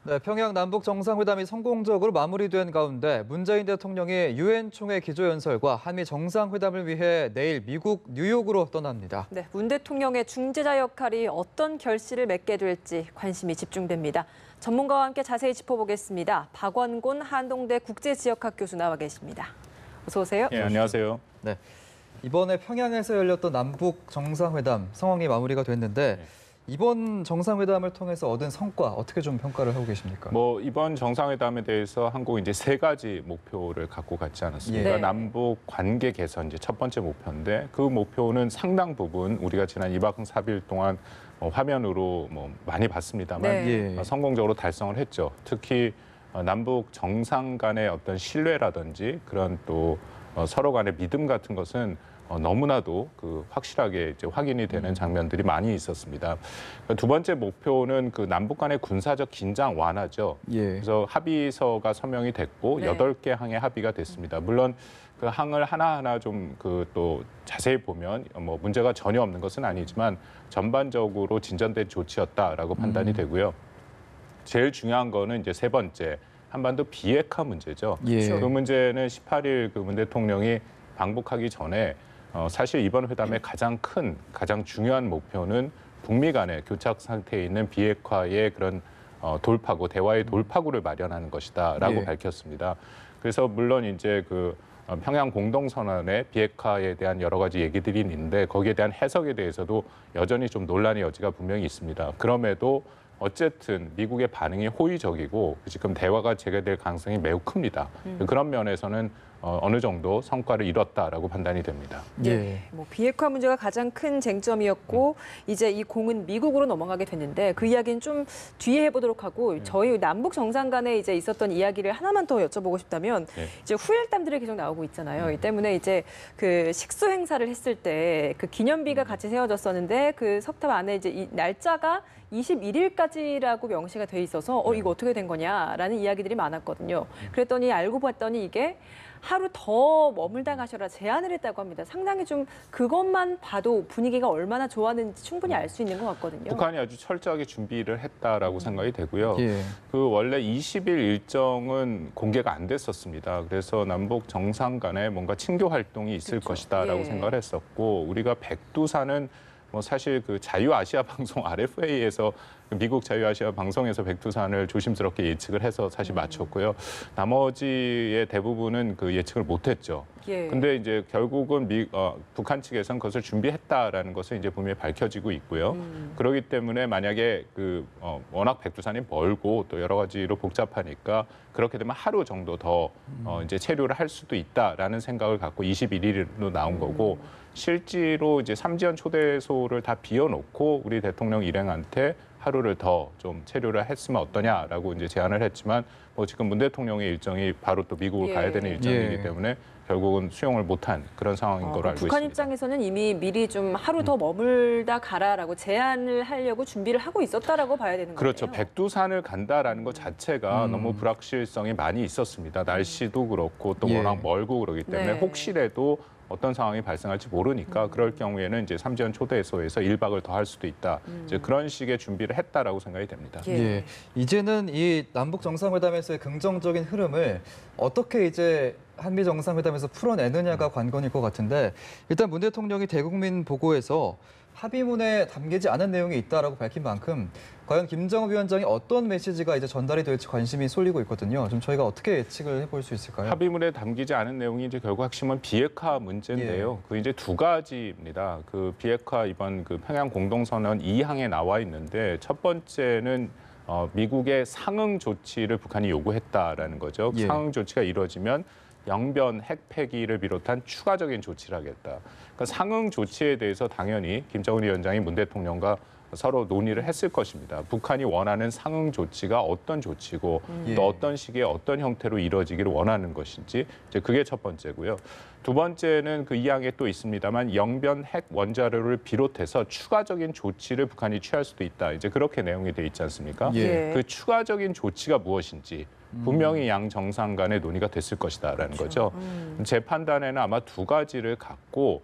네, 평양 남북 정상회담이 성공적으로 마무리된 가운데 문재인 대통령이 유엔 총회 기조연설과 한미 정상회담을 위해 내일 미국 뉴욕으로 떠납니다. 네, 문 대통령의 중재자 역할이 어떤 결실을 맺게 될지 관심이 집중됩니다. 전문가와 함께 자세히 짚어보겠습니다. 박원곤 한동대 국제지역학 교수 나와 계십니다. 어서 오세요. 네, 안녕하세요. 네, 이번에 평양에서 열렸던 남북 정상회담 상황이 마무리가 됐는데 이번 정상회담을 통해서 얻은 성과 어떻게 좀 평가를 하고 계십니까? 이번 정상회담에 대해서 한국은 이제 세 가지 목표를 갖고 갔지 않았습니까? 네. 남북 관계 개선 이제 첫 번째 목표인데 그 목표는 상당 부분 우리가 지난 2박 3일 동안 화면으로 많이 봤습니다만 네. 성공적으로 달성을 했죠. 특히 남북 정상 간의 어떤 신뢰라든지 그런 또 서로 간의 믿음 같은 것은 너무나도 확실하게 이제 확인이 되는 장면들이 많이 있었습니다. 두 번째 목표는 남북 간의 군사적 긴장 완화죠. 그래서 합의서가 서명이 됐고 네. 8개 항의 합의가 됐습니다. 물론 그 항을 하나하나 좀 또 자세히 보면 문제가 전혀 없는 것은 아니지만 전반적으로 진전된 조치였다라고 판단이 되고요. 제일 중요한 거는 이제 세 번째 한반도 비핵화 문제죠. 그 문제는 18일 문 대통령이 방북하기 전에 사실 이번 회담의 가장 중요한 목표는 북미 간의 교착 상태에 있는 비핵화의 그런 돌파구, 대화의 돌파구를 마련하는 것이다라고 밝혔습니다. 그래서 물론 이제 평양 공동선언의 비핵화에 대한 여러 가지 얘기들이 있는데 거기에 대한 해석에 대해서도 여전히 좀 논란의 여지가 분명히 있습니다. 그럼에도 어쨌든 미국의 반응이 호의적이고 지금 대화가 재개될 가능성이 매우 큽니다. 그런 면에서는 어느 정도 성과를 이뤘다라고 판단이 됩니다. 네, 비핵화 문제가 가장 큰 쟁점이었고 이제 이 공은 미국으로 넘어가게 됐는데 그 이야기는 좀 뒤에 해보도록 하고 저희 남북 정상 간에 이제 있었던 이야기를 하나만 더 여쭤보고 싶다면 이제 후일담들이 계속 나오고 있잖아요. 이 때문에 이제 식수 행사를 했을 때 기념비가 같이 세워졌었는데 그 석탑 안에 이제 이 날짜가 21일까지라고 명시가 돼 있어서 이거 어떻게 된 거냐라는 이야기들이 많았거든요. 그랬더니 알고 봤더니 이게 하루 더 머물다 가셔라 제안을 했다고 합니다. 상당히 좀 그것만 봐도 분위기가 얼마나 좋았는지 충분히 알 수 있는 것 같거든요. 북한이 아주 철저하게 준비를 했다라고 생각이 되고요. 원래 20일 일정은 공개가 안 됐었습니다. 그래서 남북 정상 간에 뭔가 친교 활동이 있을 것이다라고 생각을 했었고 우리가 백두산은 사실 자유아시아 방송 RFA에서 미국 자유아시아 방송에서 백두산을 조심스럽게 예측을 해서 사실 맞췄고요. 나머지의 대부분은 예측을 못했죠. 근데 이제 결국은 북한 측에서는 그것을 준비했다라는 것은 이제 분명히 밝혀지고 있고요. 그렇기 때문에 만약에 워낙 백두산이 멀고 또 여러 가지로 복잡하니까 그렇게 되면 하루 정도 더 이제 체류를 할 수도 있다라는 생각을 갖고 21일로 나온 거고 실제로 이제 삼지연 초대소를 다 비워놓고 우리 대통령 일행한테 하루를 더 좀 체류를 했으면 어떠냐라고 이제 제안을 했지만 지금 문 대통령의 일정이 바로 또 미국을 가야 되는 일정이기 때문에 결국은 수용을 못한 그런 상황인 걸로 알고 북한 있습니다. 입장에서는 이미 미리 좀 하루 더 머물다 가라라고 제안을 하려고 준비를 하고 있었다라고 봐야 되는 거예요. 그렇죠. 백두산을 간다라는 것 자체가 너무 불확실성이 많이 있었습니다. 날씨도 그렇고 또 워낙 멀고 그러기 때문에 혹시라도 어떤 상황이 발생할지 모르니까 그럴 경우에는 이제 삼지연 초대소에서 1박을 더 할 수도 있다. 이제 그런 식의 준비를 했다라고 생각이 됩니다. 이제는 이 남북 정상회담에서의 긍정적인 흐름을 어떻게 이제 한미 정상회담에서 풀어내느냐가 관건일 것 같은데 일단 문 대통령이 대국민 보고에서 합의문에 담기지 않은 내용이 있다라고 밝힌 만큼 과연 김정은 위원장이 어떤 메시지가 이제 전달이 될지 관심이 쏠리고 있거든요. 좀 저희가 어떻게 예측을 해볼 수 있을까요? 합의문에 담기지 않은 내용이 이제 결국 핵심은 비핵화 문제인데요. 그 이제 두 가지입니다. 비핵화 이번 평양 공동선언 2항에 나와 있는데 첫 번째는 미국의 상응 조치를 북한이 요구했다라는 거죠. 상응 조치가 이루어지면 영변, 핵 폐기를 비롯한 추가적인 조치를 하겠다. 그러니까 상응 조치에 대해서 당연히 김정은 위원장이 문 대통령과 서로 논의를 했을 것입니다. 북한이 원하는 상응 조치가 어떤 조치고 또 어떤 시기에 어떤 형태로 이루어지기를 원하는 것인지 이제 그게 첫 번째고요. 두 번째는 그 이항에 또 있습니다만 영변 핵 원자로를 비롯해서 추가적인 조치를 북한이 취할 수도 있다. 이제 그렇게 내용이 돼 있지 않습니까? 그 추가적인 조치가 무엇인지 분명히 양 정상 간의 논의가 됐을 것이다라는 거죠. 제 판단에는 아마 두 가지를 갖고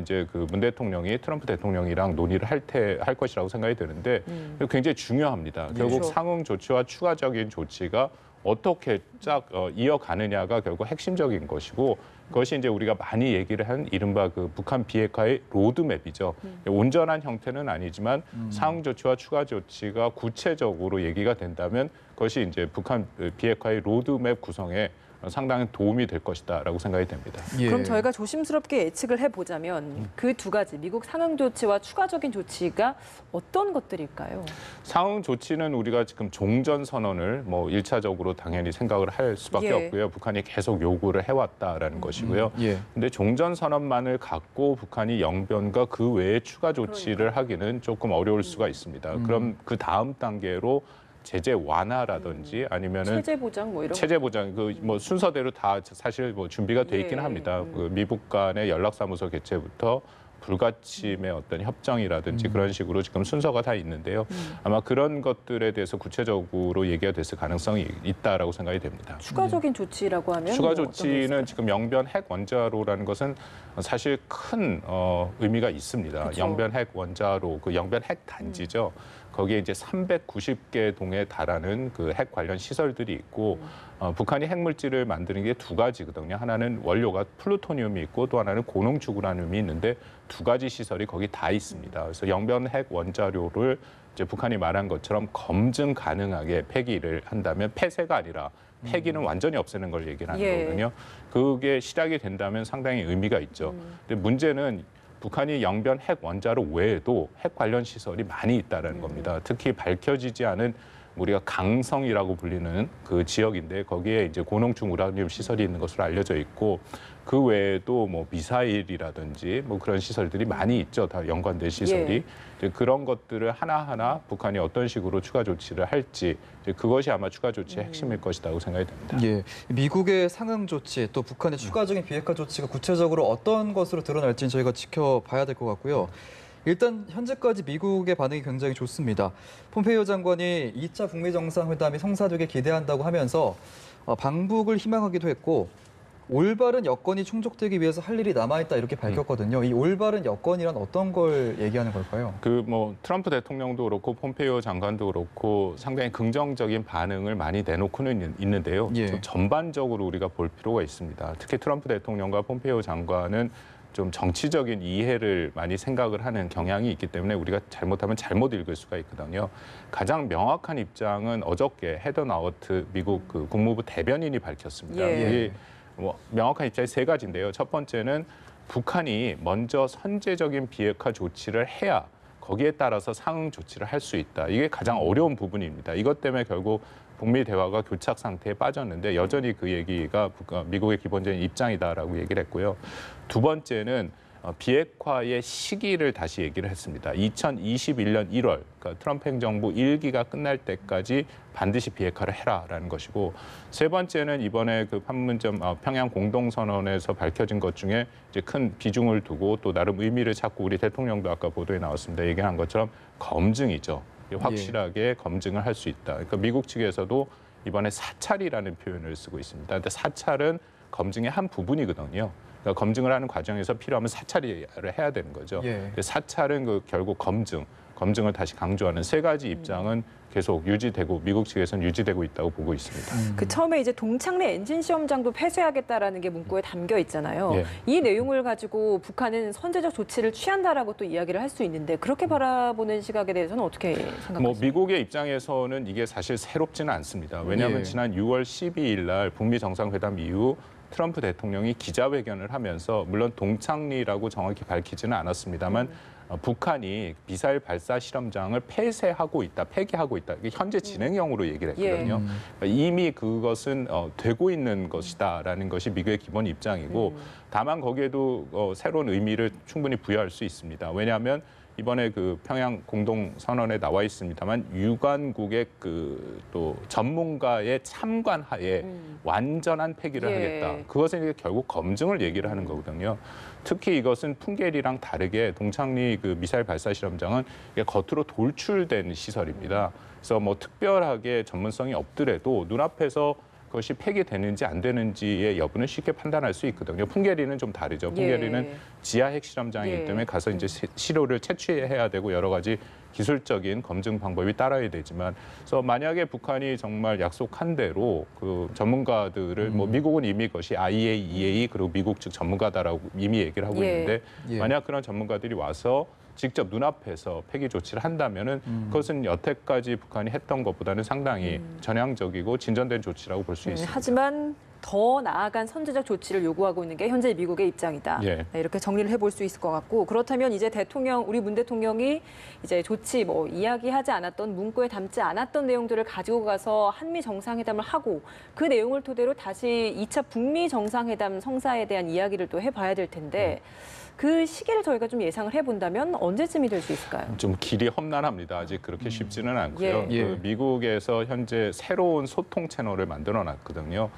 이제 그 문 대통령이 트럼프 대통령이랑 논의를 할 것이라고 생각이 드는데 굉장히 중요합니다. 결국 그렇죠. 상응 조치와 추가적인 조치가 어떻게 쫙 이어가느냐가 결국 핵심적인 것이고 그것이 이제 우리가 많이 얘기를 한 이른바 그 북한 비핵화의 로드맵이죠. 온전한 형태는 아니지만 상응 조치와 추가 조치가 구체적으로 얘기가 된다면 그것이 이제 북한 비핵화의 로드맵 구성에 상당히 도움이 될 것이다라고 생각이 됩니다. 예. 그럼 저희가 조심스럽게 예측을 해보자면 그 두 가지 미국 상응 조치와 추가적인 조치가 어떤 것들일까요? 상응 조치는 우리가 지금 종전 선언을 뭐 1차적으로 당연히 생각을 할 수밖에 예. 없고요. 북한이 계속 요구를 해왔다라는 것이고요. 예. 근데 종전 선언만을 갖고 북한이 영변과 그 외에 추가 조치를 하기는 조금 어려울 수가 있습니다. 그럼 그 다음 단계로 제재 완화라든지 아니면은 체제 보장 뭐 이런 체제 보장 그 뭐 순서대로 다 사실 뭐 준비가 돼 있기는 예. 합니다. 그 미국 간의 연락사무소 개최부터 불가침의 어떤 협정이라든지 그런 식으로 지금 순서가 다 있는데요. 아마 그런 것들에 대해서 구체적으로 얘기가 됐을 가능성이 있다라고 생각이 됩니다. 추가적인 조치라고 하면 추가 뭐 어떤 게 조치는 있을까요? 지금 영변 핵 원자로라는 것은 사실 큰 의미가 있습니다. 그쵸. 영변 핵 원자로, 그 영변 핵 단지죠. 거기에 이제 390개 동에 달하는 그 핵 관련 시설들이 있고 북한이 핵물질을 만드는 게 두 가지거든요. 하나는 원료가 플루토늄이 있고 또 하나는 고농축 우라늄이 있는데 두 가지 시설이 거기 다 있습니다. 그래서 영변 핵 원자료를 이제 북한이 말한 것처럼 검증 가능하게 폐기를 한다면 폐쇄가 아니라 폐기는 완전히 없애는 걸 얘기를 하는 예. 거거든요. 그게 실학이 된다면 상당히 의미가 있죠. 근데 문제는 북한이 영변 핵 원자로 외에도 핵 관련 시설이 많이 있다는 겁니다. 특히 밝혀지지 않은 우리가 강성이라고 불리는 그 지역인데 거기에 이제 고농축 우라늄 시설이 있는 것으로 알려져 있고 그 외에도 뭐 미사일이라든지 뭐 그런 시설들이 많이 있죠. 다 연관된 시설이. 예. 이제 그런 것들을 하나하나 북한이 어떤 식으로 추가 조치를 할지 이제 그것이 아마 추가 조치의 핵심일 것이라고 생각이 됩니다. 예, 미국의 상응 조치 또 북한의 추가적인 비핵화 조치가 구체적으로 어떤 것으로 드러날지는 저희가 지켜봐야 될 것 같고요. 일단 현재까지 미국의 반응이 굉장히 좋습니다. 폼페이오 장관이 2차 북미 정상회담이 성사되길 기대한다고 하면서 방북을 희망하기도 했고 올바른 여건이 충족되기 위해서 할 일이 남아있다 이렇게 밝혔거든요. 이 올바른 여건이란 어떤 걸 얘기하는 걸까요? 그 뭐 트럼프 대통령도 그렇고 폼페이오 장관도 그렇고 상당히 긍정적인 반응을 많이 내놓고는 있는데요. 예. 좀 전반적으로 우리가 볼 필요가 있습니다. 특히 트럼프 대통령과 폼페이오 장관은 좀 정치적인 이해를 많이 생각을 하는 경향이 있기 때문에 우리가 잘못하면 잘못 읽을 수가 있거든요. 가장 명확한 입장은 어저께 헤더 나워트 미국 그 국무부 대변인이 밝혔습니다. 예. 이 뭐 명확한 입장이 세 가지인데요. 첫 번째는 북한이 먼저 선제적인 비핵화 조치를 해야 거기에 따라서 상응 조치를 할 수 있다. 이게 가장 어려운 부분입니다. 이것 때문에 결국 북미 대화가 교착 상태에 빠졌는데 여전히 그 얘기가 미국의 기본적인 입장이다라고 얘기를 했고요. 두 번째는 비핵화의 시기를 다시 얘기를 했습니다. 2021년 1월, 그러니까 트럼프 행정부 1기가 끝날 때까지 반드시 비핵화를 해라라는 것이고, 세 번째는 이번에 그 판문점 평양 공동선언에서 밝혀진 것 중에 이제 큰 비중을 두고 또 나름 의미를 찾고 우리 대통령도 아까 보도에 나왔습니다. 얘기한 것처럼 검증이죠. 확실하게 검증을 할 수 있다. 그러니까 미국 측에서도 이번에 사찰이라는 표현을 쓰고 있습니다. 근데 사찰은 검증의 한 부분이거든요. 그러니까 검증을 하는 과정에서 필요하면 사찰을 해야 되는 거죠. 예. 근데 사찰은 그 결국 검증을 다시 강조하는 세 가지 입장은 계속 유지되고 미국 측에서는 유지되고 있다고 보고 있습니다. 그 처음에 이제 동창내 엔진 시험장도 폐쇄하겠다라는 게 문구에 담겨 있잖아요. 예. 이 내용을 가지고 북한은 선제적 조치를 취한다라고 또 이야기를 할 수 있는데 그렇게 바라보는 시각에 대해서는 어떻게 생각하세요? 뭐 미국의 입장에서는 이게 사실 새롭지는 않습니다. 왜냐하면 예. 지난 6월 12일 날 북미 정상회담 이후 트럼프 대통령이 기자회견을 하면서 물론 동창리라고 정확히 밝히지는 않았습니다만 북한이 미사일 발사 실험장을 폐기하고 있다. 이게 현재 진행형으로 얘기를 했거든요. 그러니까 이미 그것은 되고 있는 것이다라는 것이 미국의 기본 입장이고 다만 거기에도 새로운 의미를 충분히 부여할 수 있습니다. 왜냐하면 이번에 그 평양 공동 선언에 나와 있습니다만 유관국의 그 또 전문가의 참관하에 완전한 폐기를 예. 하겠다. 그것은 이제 결국 검증을 얘기를 하는 거거든요. 특히 이것은 풍계리랑 다르게 동창리 그 미사일 발사 실험장은 이게 겉으로 돌출된 시설입니다. 그래서 뭐 특별하게 전문성이 없더라도 눈앞에서 그것이 폐기되는지 안 되는지의 여부는 쉽게 판단할 수 있거든요. 풍계리는 좀 다르죠. 풍계리는 예. 지하 핵실험장이기 예. 때문에 가서 이제 시료를 채취해야 되고 여러 가지 기술적인 검증 방법이 따라야 되지만, 그래서 만약에 북한이 정말 약속한 대로 그 전문가들을 뭐 미국은 이미 그것이 IAEA 그리고 미국 측 전문가다라고 이미 얘기를 하고 예. 있는데 예. 만약 그런 전문가들이 와서 직접 눈앞에서 폐기 조치를 한다면은 그것은 여태까지 북한이 했던 것보다는 상당히 전향적이고 진전된 조치라고 볼 수 있습니다. 하지만 더 나아간 선제적 조치를 요구하고 있는 게 현재 미국의 입장이다. 예. 네, 이렇게 정리를 해볼 수 있을 것 같고, 그렇다면 이제 우리 문 대통령이 이제 조치 이야기하지 않았던 문구에 담지 않았던 내용들을 가지고 가서 한미 정상회담을 하고 그 내용을 토대로 다시 2차 북미 정상회담 성사에 대한 이야기를 또 해봐야 될 텐데 그 시기를 저희가 좀 예상을 해본다면 언제쯤이 될 수 있을까요? 좀 길이 험난합니다. 아직 그렇게 쉽지는 않고요. 예. 그 미국에서 현재 새로운 소통 채널을 만들어놨거든요.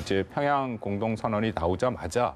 이제 평양 공동선언이 나오자마자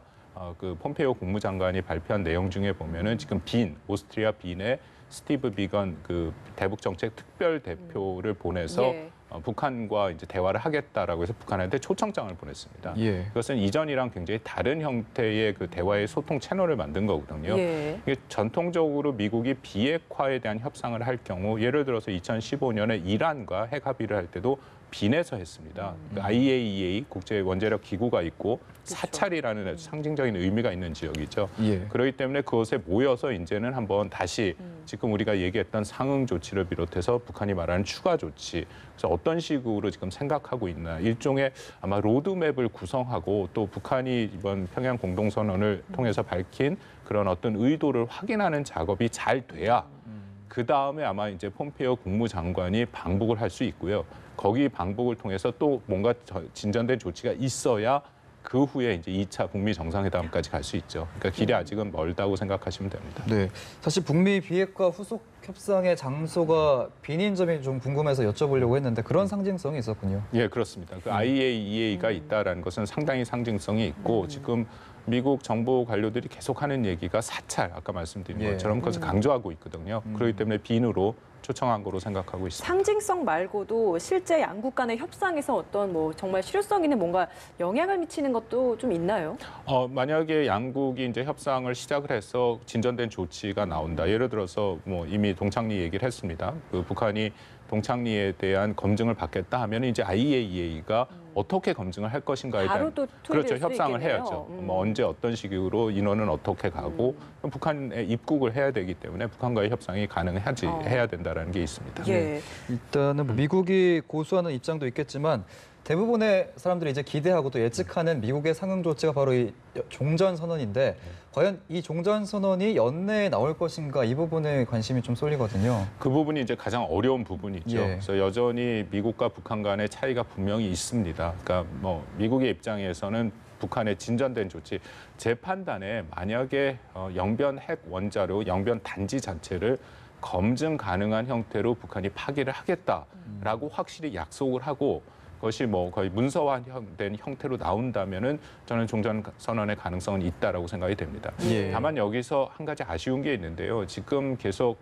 그 폼페이오 국무장관이 발표한 내용 중에 보면은 지금 오스트리아 빈의 스티브 비건 그 대북 정책 특별 대표를 보내서 예. 북한과 이제 대화를 하겠다라고 해서 북한한테 초청장을 보냈습니다. 예. 그것은 이전이랑 굉장히 다른 형태의 그 대화의 소통 채널을 만든 거거든요. 예. 이게 전통적으로 미국이 비핵화에 대한 협상을 할 경우 예를 들어서 2015년에 이란과 핵 합의를 할 때도 빈에서 했습니다. 그 IAEA 국제 원자력 기구가 있고 사찰이라는 아주 상징적인 의미가 있는 지역이죠. 예. 그렇기 때문에 그것에 모여서 이제는 한번 다시 지금 우리가 얘기했던 상응 조치를 비롯해서 북한이 말하는 추가 조치, 그래서 어떤 식으로 지금 생각하고 있나, 일종의 아마 로드맵을 구성하고 또 북한이 이번 평양 공동선언을 통해서 밝힌 그런 어떤 의도를 확인하는 작업이 잘 돼야 그 다음에 아마 이제 폼페이오 국무장관이 방북을 할 수 있고요. 거기 방북을 통해서 또 뭔가 진전된 조치가 있어야 그 후에 이제 2차 북미 정상회담까지 갈 수 있죠. 그러니까 길이 아직은 멀다고 생각하시면 됩니다. 네, 사실 북미 비핵화 후속 협상의 장소가 빈인 점이 좀 궁금해서 여쭤보려고 했는데 그런 상징성이 있었군요. 예, 그렇습니다. 그 IAEA가 있다라는 것은 상당히 상징성이 있고 지금 미국 정부 관료들이 계속하는 얘기가 사찰, 아까 말씀드린 예. 것처럼 그것을 강조하고 있거든요. 그렇기 때문에 빈으로 초청한 거로 생각하고 있습니다. 상징성 말고도 실제 양국 간의 협상에서 어떤 정말 실효성 있는 뭔가 영향을 미치는 것도 좀 있나요? 만약에 양국이 이제 협상을 시작을 해서 진전된 조치가 나온다. 예를 들어서 이미 동창리 얘기를 했습니다. 그 북한이 동창리에 대한 검증을 받겠다 하면 이제 IAEA가 어떻게 검증을 할 것인가에 대한 바로 또 그렇죠, 투입될 수 협상을 있겠네요. 해야죠. 언제 어떤 식으로 인원은 어떻게 가고 북한에 입국을 해야 되기 때문에 북한과의 협상이 해야 된다라는 게 있습니다. 예. 일단은 미국이 고수하는 입장도 있겠지만 대부분의 사람들이 이제 기대하고 또 예측하는 미국의 상응 조치가 바로 이 종전 선언인데 과연 이 종전 선언이 연내에 나올 것인가 이 부분에 관심이 좀 쏠리거든요. 그 부분이 이제 가장 어려운 부분이죠. 예. 그래서 여전히 미국과 북한 간의 차이가 분명히 있습니다. 그러니까 미국의 입장에서는 북한의 진전된 조치, 제 판단에 만약에 영변 핵 원자로 영변 단지 자체를 검증 가능한 형태로 북한이 파기를 하겠다라고 확실히 약속을 하고 그것이 거의 문서화된 형태로 나온다면은 저는 종전 선언의 가능성은 있다라고 생각이 됩니다. 예. 다만 여기서 한 가지 아쉬운 게 있는데요. 지금 계속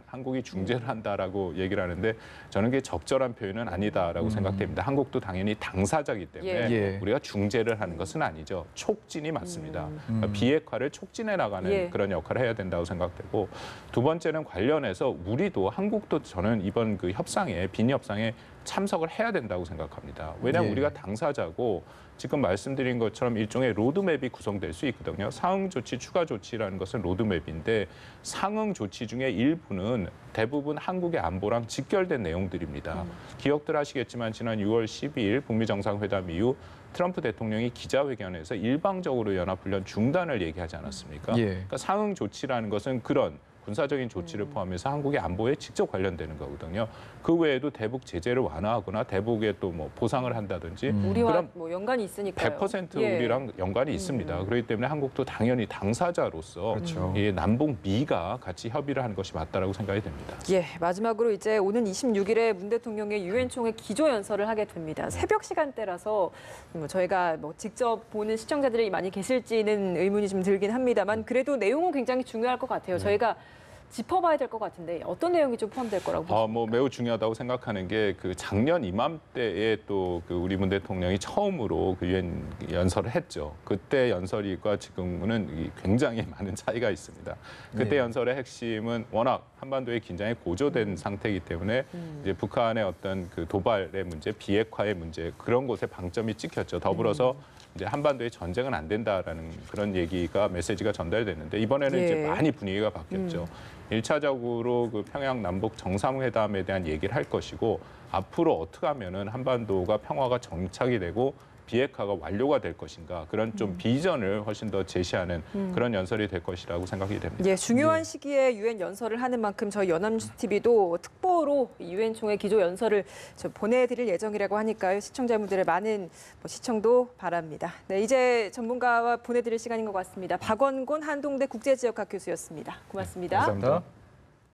한국이 중재를 한다라고 얘기를 하는데 저는 그게 적절한 표현은 아니다라고 생각됩니다. 한국도 당연히 당사자이기 때문에 예. 우리가 중재를 하는 것은 아니죠. 촉진이 맞습니다. 그러니까 비핵화를 촉진해 나가는 예. 그런 역할을 해야 된다고 생각되고, 두 번째는 관련해서 한국도 저는 이번 그 빈 협상에 참석을 해야 된다고 생각합니다. 왜냐하면 예. 우리가 당사자고 지금 말씀드린 것처럼 일종의 로드맵이 구성될 수 있거든요. 상응 조치, 추가 조치라는 것은 로드맵인데 상응 조치 중에 일부는 대부분 한국의 안보랑 직결된 내용들입니다. 기억들 하시겠지만 지난 6월 12일 북미 정상회담 이후 트럼프 대통령이 기자회견에서 일방적으로 연합훈련 중단을 얘기하지 않았습니까? 예. 그러니까 상응 조치라는 것은 그런 군사적인 조치를 포함해서 한국의 안보에 직접 관련되는 거거든요. 그 외에도 대북 제재를 완화하거나 대북에 또 보상을 한다든지 우리와 그럼 연관이 있으니까요. 100% 예. 우리랑 연관이 있습니다. 그렇기 때문에 한국도 당연히 당사자로서 그렇죠. 이 남북 미가 같이 협의를 하는 것이 맞다라고 생각이 됩니다. 예, 마지막으로 이제 오는 26일에 문 대통령의 유엔 총회 기조 연설을 하게 됩니다. 새벽 시간대라서 저희가 직접 보는 시청자들이 많이 계실지는 의문이 좀 들긴 합니다만 그래도 내용은 굉장히 중요할 것 같아요. 저희가 짚어봐야 될 것 같은데 어떤 내용이 좀 포함될 거라고 보십니까? 뭐 매우 중요하다고 생각하는 게 그 작년 이맘때에 또 그 우리 문 대통령이 처음으로 그 유엔 연설을 했죠. 그때 연설과 지금은 굉장히 많은 차이가 있습니다. 그때 네. 연설의 핵심은 워낙 한반도의 긴장이 고조된 상태이기 때문에 이제 북한의 어떤 그 도발의 문제, 비핵화의 문제 그런 곳에 방점이 찍혔죠. 더불어서 이제 한반도의 전쟁은 안 된다라는 그런 얘기가 메시지가 전달됐는데 이번에는 예. 이제 많이 분위기가 바뀌었죠. 1차적으로 그 평양 남북 정상회담에 대한 얘기를 할 것이고 앞으로 어떻게 하면은 한반도가 평화가 정착이 되고 비핵화가 완료가 될 것인가 그런 좀 비전을 훨씬 더 제시하는 그런 연설이 될 것이라고 생각이 됩니다. 예, 중요한 시기에 유엔 연설을 하는 만큼 저희 연합뉴스 TV도 특보로 유엔 총회 기조 연설을 보내드릴 예정이라고 하니까요. 시청자분들의 많은 시청도 바랍니다. 네, 이제 전문가와 보내드릴 시간인 것 같습니다. 박원곤 한동대 국제지역학 교수였습니다. 고맙습니다. 감사합니다.